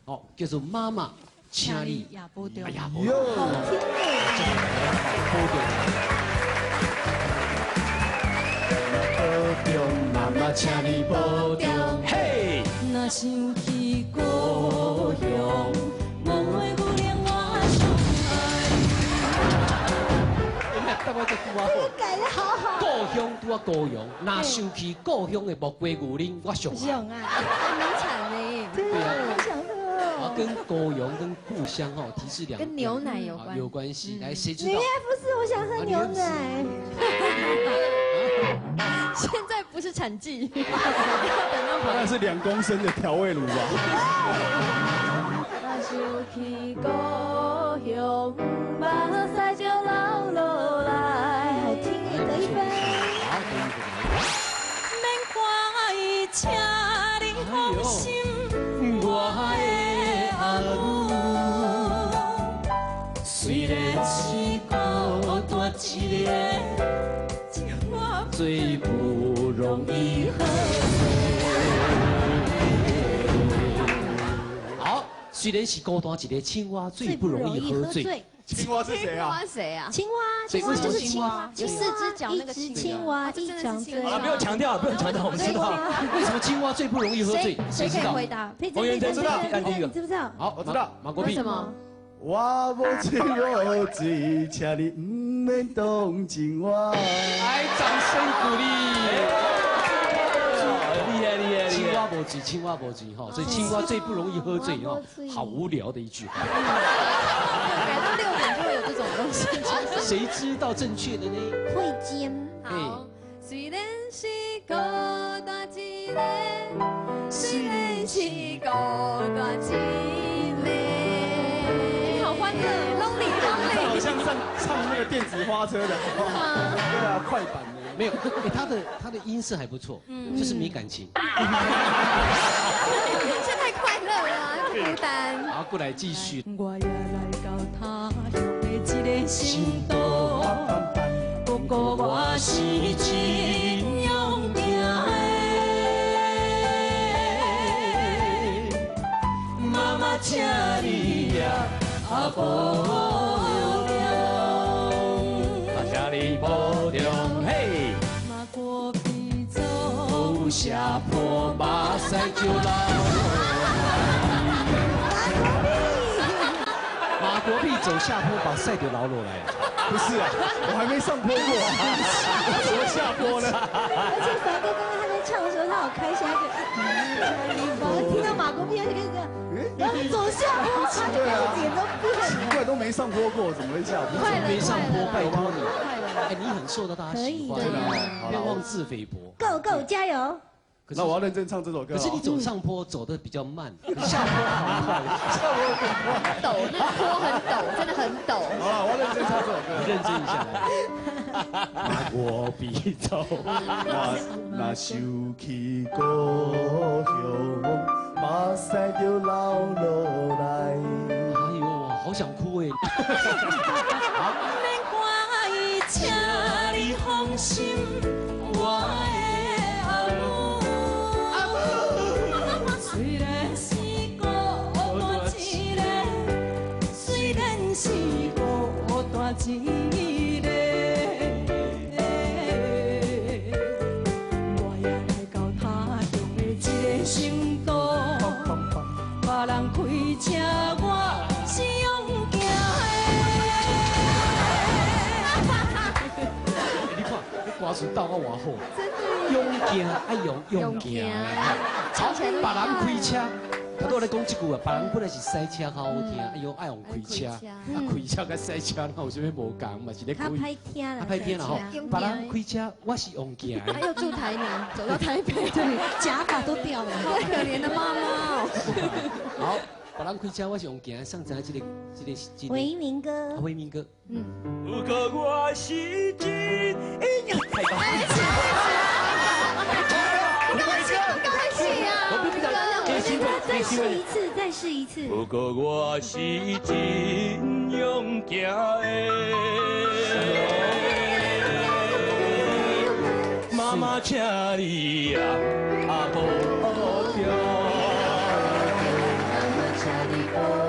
哦，叫做妈妈，请你也保重。哎呀，哟，好听保重，妈妈，请你保重。嘿，若想起故乡，梦的姑娘我等我再拄啊这个改的好好。故乡拄啊故乡，若想起故乡的木瓜牛奶，我上爱。想啊，很名产呢。对啊，好想喝啊，哦。跟故乡跟故乡哦，提示两跟牛奶有关有关系。来，谁知你道？不是，我想喝牛奶。现在不是产季，大概是2公升的调味乳吧。若想起故乡，目屎就流落来。好听耶，得一分。好，等一个。免怪请你放心，我的阿母，虽然是孤单一个，我最不容易喝好，虽然是孤单一个青蛙，最不容易喝醉。青蛙是谁啊？谁啊？青蛙，青蛙就是青蛙，有4只脚那个一只青蛙，一张嘴。好了，不用强调，不用强调，我们知道。为什么青蛙最不容易喝醉？谁可以知道？回答？王源真知道，按第一个。你知不知道？好，我知道马国碧。为什么？我无醉无醉，请你唔免同情我。来，掌声鼓励。厉害厉害厉害！青蛙无醉，青蛙无醉哈，所以青蛙最不容易喝醉哈，好无聊的一句话。改到6点就会有这种东西。谁知道正确的呢？会尖。好，虽然是孤单一个，虽然是孤单一个，你好欢乐，lonely 好 lonely。像唱那个电子花车的，对啊，快板的。没有，他的音色还不错，就是没感情。这太快乐了，不孤单。好，过来继续。我也来到他乡的一个新都，不过我是真勇行的，妈妈请你呀，保重，请你保重，嘿。马过皮走下坡马赛就老马国碧走下坡把赛就老落来。不是啊，我还没上坡过，怎么下坡呢？而且凡哥刚刚他在唱的时候，他好开心，他就听到马国碧他就跟着，然后走下坡，他就脸都变奇了。怪，都没上坡过，怎么会下坡？没上坡，拜托你。哎，你很受到大家喜欢可以的不要妄自菲薄。 Go Go，加油！那我要认真唱这首歌。可是你走上坡走的比较慢，下坡好快，陡，那个坡很陡，真的很陡。好了，我要认真唱这首歌。你认真一下来。马国必走，那想起故乡，目屎就流落来。哎呦，好想哭哎。免怪请你放心，我的阿母，虽然是孤单一个，虽然是孤单一个，我也来到他乡的一个新都，别人开车我是勇行你看，你歌词到我偌好，勇行爱勇行。好，别人开车，我都来讲一句啊，别人本来是赛车较好听，哎呦爱用开车，啊开车甲赛车那有啥物无共嘛？是咧他开。拍天了，他拍天了吼，别人开车，我是用行的。他又住台南，走到台北，对，假发都掉了。好可怜的妈妈哦。好，别人开车，我是用行的，上咱这个。回明哥，回明哥。不过我是真太高。恭喜啊！再试一次。不过我是真勇行的，妈妈请你呀，保重。高。